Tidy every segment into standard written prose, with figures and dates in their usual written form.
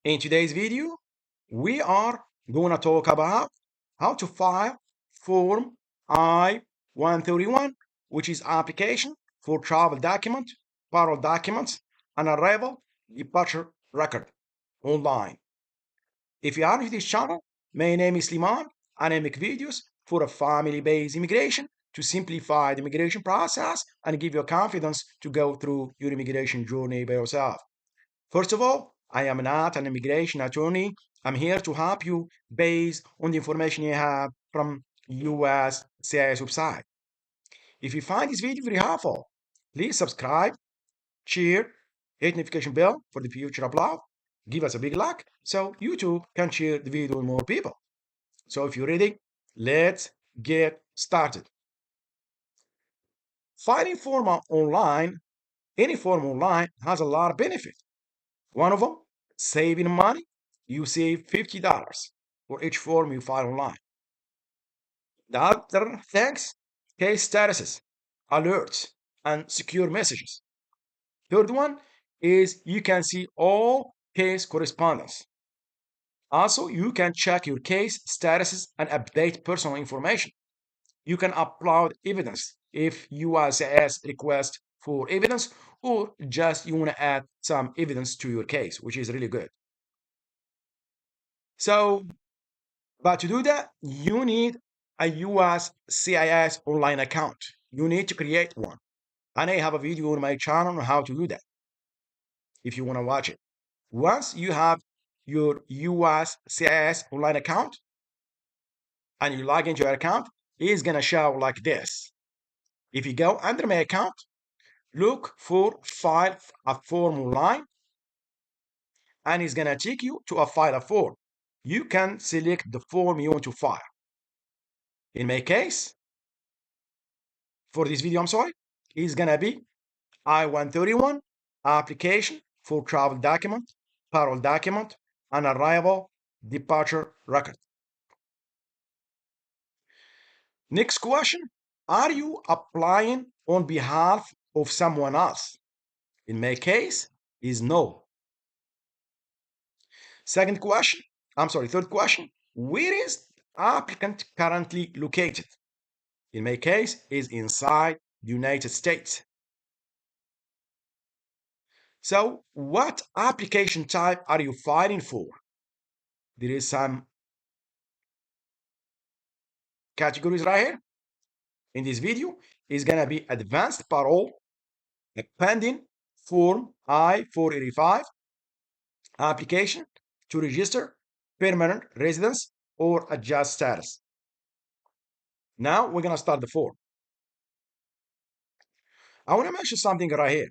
In today's video, we are going to talk about how to file Form I-131, which is application for travel document, parole documents, and arrival departure record online. If you are new to this channel, my name is Liman, and I make videos for a family-based immigration to simplify the immigration process and give you confidence to go through your immigration journey by yourself. First of all, I am not an immigration attorney. I'm here to help you based on the information you have from US CIS website. If you find this video very helpful, please subscribe, share, hit notification bell for the future upload. Give us a big like so YouTube can share the video with more people. So if you're ready, let's get started. Filing form online, any form online has a lot of benefit. One of them, saving money. You save $50 for each form you file online. The other things, case statuses, alerts, and secure messages. Third one is you can see all case correspondence. Also, you can check your case statuses and update personal information. You can upload evidence if USCIS request for evidence or just you want to add some evidence to your case, which is really good. So, but to do that, you need a USCIS online account. You need to create one. And I have a video on my channel on how to do that if you want to watch it. Once you have your USCIS online account and you log into your account, it's going to show like this. If you go under my account, look for file a form online, and it's going to take you to a file a form. You can select the form you want to file. In my case, for this video, I'm sorry, is going to be I-131 application for travel document, parole document, and arrival departure record. Next question, are you applying on behalf of someone else? In my case, is no. Third question, where is applicant currently located? In my case, is inside the United States. So what application type are you filing for? There is some categories right here. In this video is going to be advanced parole, a pending form I-485 application to register permanent residence or adjust status. Now we're going to start the form. I want to mention something right here.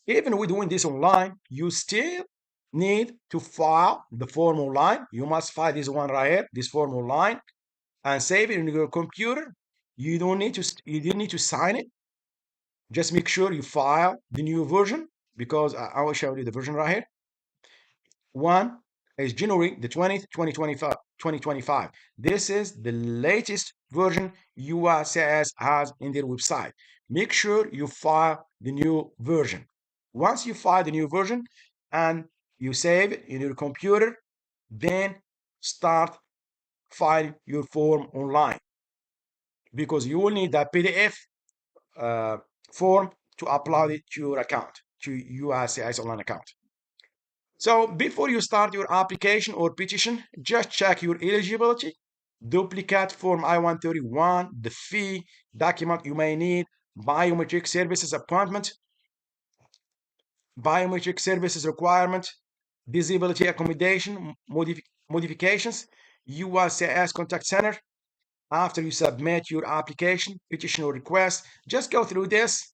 Even with doing this online, you still need to file the form online. You must file this one right here, this form online, and save it in your computer. You don't need to sign it. Just make sure you file the new version, because I will show you the version right here. One is January the 20th, 2025. This is the latest version USCIS has in their website. Make sure you file the new version. Once you file the new version and you save it in your computer, then start filing your form online, because you will need that PDF form to upload it to your account, to USCIS online account. So before you start your application or petition, just check your eligibility, duplicate form I-131, the fee, document you may need, biometric services appointment, biometric services requirement, disability accommodation modifications, USCIS contact center. After you submit your application, petition, or request, just go through this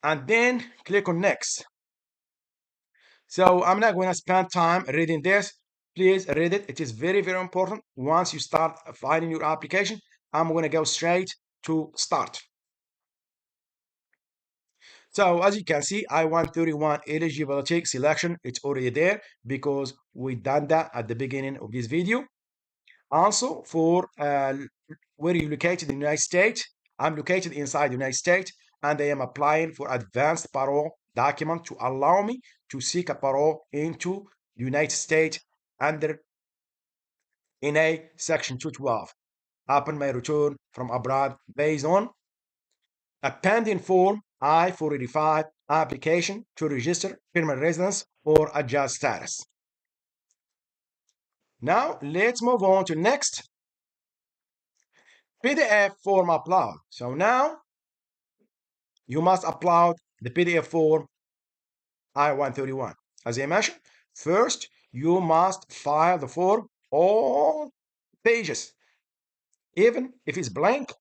and then click on next. So I'm not going to spend time reading this. Please read it. It is very, very important. Once you start filing your application, I'm going to go straight to start. So as you can see, I-131 eligibility selection, it's already there because we done that at the beginning of this video. Also, for where you located in the United States, I'm located inside the United States, and I am applying for advanced parole document to allow me to seek a parole into the United States under NA Section 212 upon my return from abroad based on a pending Form I-485 application to register permanent residence or adjust status. Now let's move on to next PDF form upload. So now you must upload the PDF form I-131. As I mentioned, first you must file the form all pages. Even if it's blank,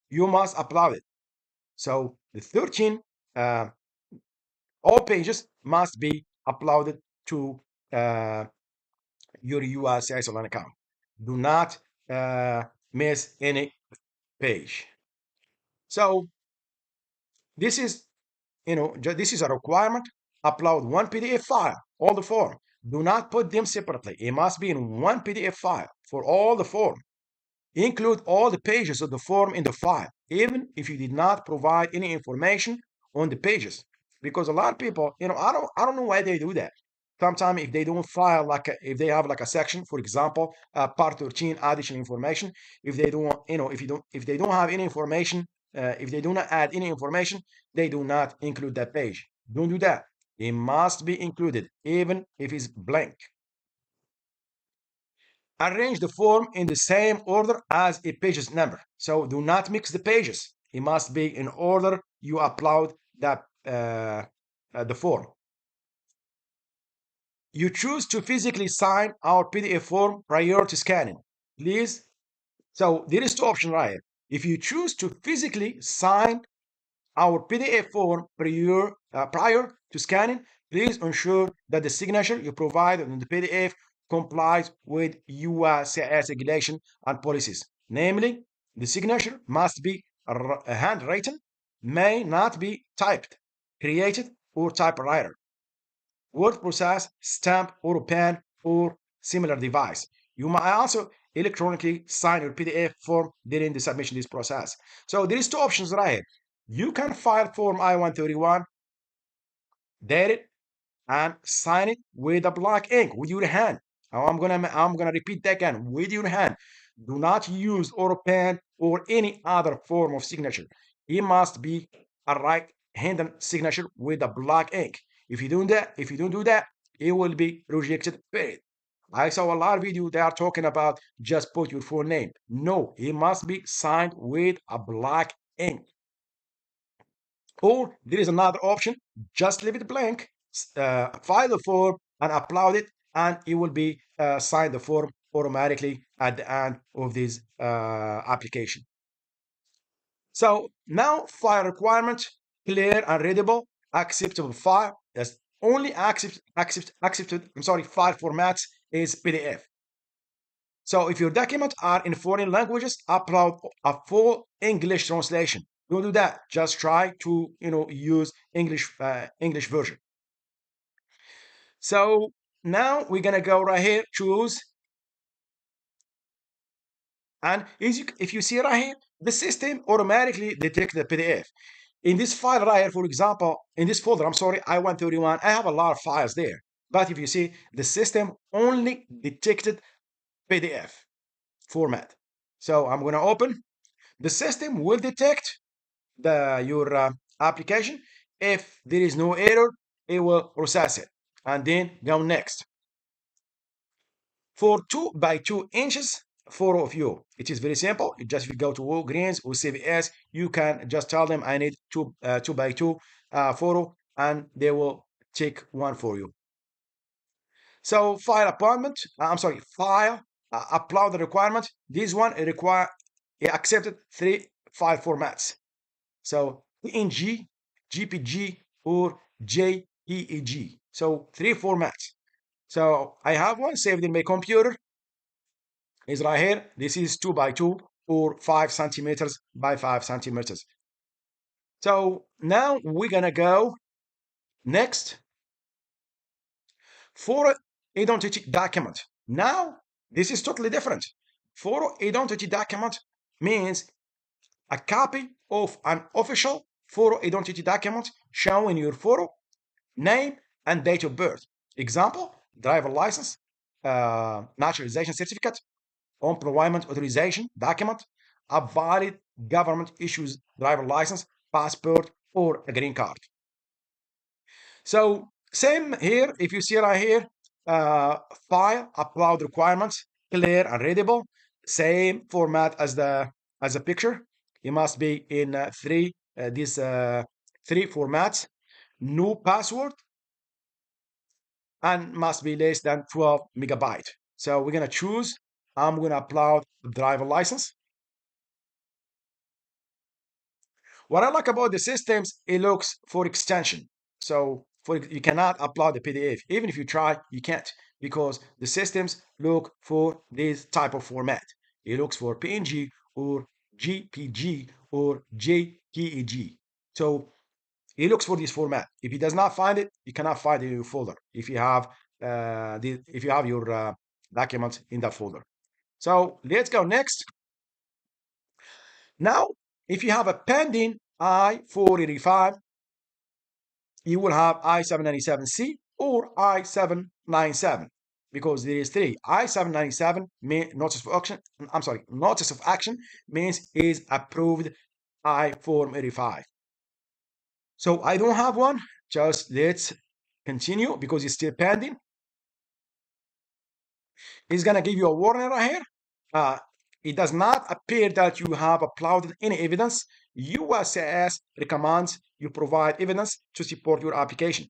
you must upload it. So the 13 all pages must be uploaded to your USCIS online account. Do not miss any page. So this is, this is a requirement. Upload one PDF file, all the form. Do not put them separately. It must be in one PDF file for all the form. Include all the pages of the form in the file, even if you did not provide any information on the pages. Because a lot of people, I don't know why they do that. Sometimes if they don't file if they have like a section, for example, part 13 additional information, if they don't, if they don't have any information, if they do not add any information, they do not include that page. Don't do that. It must be included, even if it's blank. Arrange the form in the same order as a page's number. So do not mix the pages. It must be in order you upload the form. You choose to physically sign our PDF form prior to scanning. Please. So there is two options right here. If you choose to physically sign our PDF form prior to scanning, please ensure that the signature you provide in the PDF complies with USCIS regulation and policies. Namely, the signature must be handwritten, may not be typed, created, or typewriter, word process, stamp, or pen, or similar device. You might also electronically sign your PDF form during the submission of this process. So there is two options right here. You can file Form I-131, date it, and sign it with a black ink with your hand. I'm gonna repeat that again, with your hand. Do not use or pen or any other form of signature. It must be a right-handed signature with a black ink. If you don't do that, it will be rejected. Period. I saw a lot of videos they are talking about just put your full name. No, it must be signed with a black ink. Or there is another option, just leave it blank, file the form and upload it, and it will be signed the form automatically at the end of this application. So now file requirement, clear and readable, acceptable file. That's only accepted, file formats is PDF. So if your documents are in foreign languages, upload a full English translation. Don't do that. Just try to use English version. So now we're gonna go right here, choose, and if you see right here, the system automatically detects the PDF. In this file right here, for example, in this folder, I-131, I have a lot of files there. But if you see, the system only detected PDF format. So I'm gonna open. The system will detect your application. If there is no error, it will process it and then go next. For 2 by 2 inches photo of you, it is very simple. You just go to Walgreens or CVS, you can just tell them I need 2 by 2 photo, and they will take one for you. So file appointment, file upload the requirement. This one it accepted 3 file formats. So PNG, GPG, or JPEG. So 3 formats. So I have one saved in my computer. It's right here. This is 2 by 2 or 5 centimeters by 5 centimeters. So now we're gonna go next for identity document. Now this is totally different. For identity document means a copy of an official photo identity document showing your photo name and date of birth. Example, driver license, naturalization certificate, employment authorization document, a valid government issues driver license, passport, or a green card. So same here, if you see right here, file, upload requirements, clear and readable, same format as the picture. It must be in these three formats. No password and must be less than 12 megabyte. So we're gonna choose. I'm gonna upload the driver license. What I like about the systems, it looks for extension. So you cannot upload the PDF. Even if you try, you can't because the systems look for this type of format. It looks for PNG or GPG or JPEG. So he looks for this format. If he does not find it, you cannot find it in your folder. If you have your documents in that folder. So let's go next. Now, if you have a pending I-485, you will have I-797C or I-797 because there is three. I-797 notice of action. I'm sorry, notice of action means is approved I-485. So I don't have one. Just let's continue because it's still pending. It's gonna give you a warning right here. It does not appear that you have uploaded any evidence. USCIS recommends you provide evidence to support your application.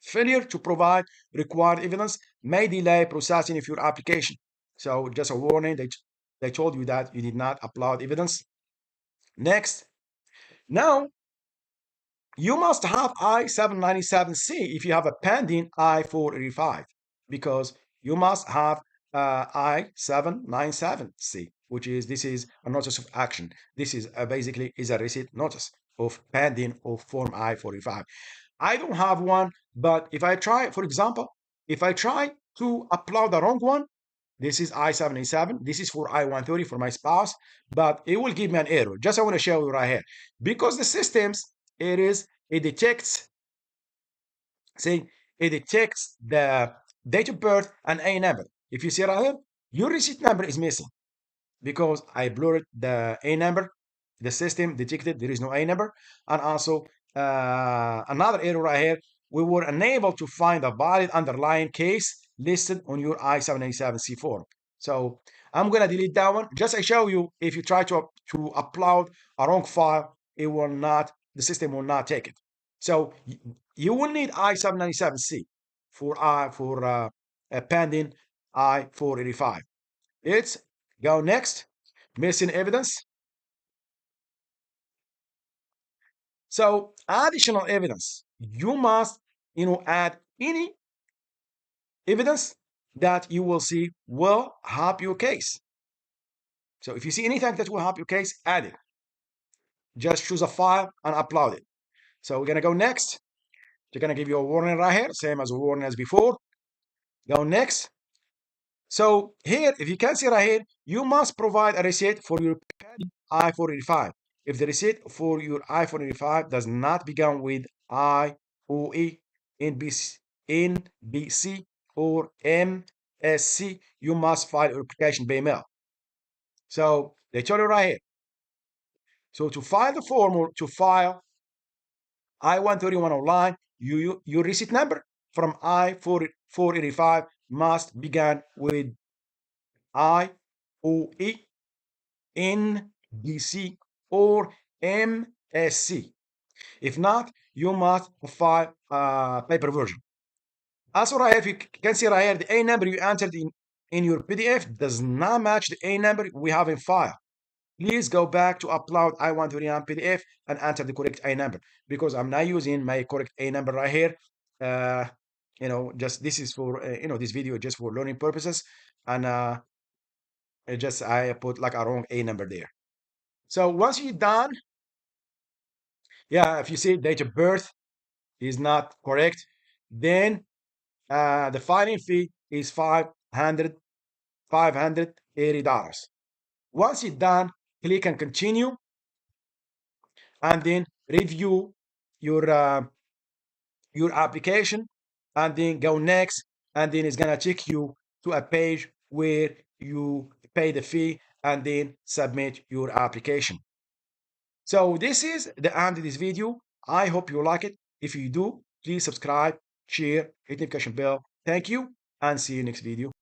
Failure to provide required evidence may delay processing of your application. So just a warning, they told you that you did not upload evidence. Next. Now, you must have I-797C if you have a pending I-485 because you must have I-797C, which is this is a notice of action. This is basically is a receipt notice of pending of Form I-485. I don't have one, but if I try, for example, if I try to upload the wrong one, this is I-77. This is for I-130 for my spouse, but it will give me an error. Just I want to show you right here because the systems it detects the date of birth and A number. If you see right here, your receipt number is missing because I blurred the A number. The system detected there is no A number, and also another error right here. We were unable to find a valid underlying case listed on your I-787C form. So I'm gonna delete that one. Just I show you if you try to upload a wrong file, it will not. The system will not take it. So you will need I-797C for a pending I-485. Let's go next. Missing evidence. So additional evidence. You must, add any evidence that you will see will help your case. So if you see anything that will help your case, add it. Just choose a file and upload it. So we're gonna go next. They're gonna give you a warning right here, same as a warning as before. Go next. So here, if you can see right here, you must provide a receipt for your I-485. If the receipt for your I-485 does not begin with IOE, NBC, or MSC, you must file your application by mail. So they told you right here. So to file the form or to file I-131 online, your receipt number from I-485 must begin with IOE, NBC, or MSC. If not, you must file a paper version. Also, right here, you can see right here, the A number you entered in your PDF does not match the A number we have in file. Please go back to upload I-131 PDF and enter the correct A number because I'm not using my correct A number right here. Just this is for this video just for learning purposes, and I put like a wrong A number there. So once you're done, yeah, if you see date of birth is not correct, then the filing fee is $580. Once you're done, click on continue and then review your your application, and then go next, and then it's gonna take you to a page where you pay the fee and then submit your application. So this is the end of this video. I hope you like it. If you do, please subscribe, share, hit the notification bell. Thank you, and see you next video.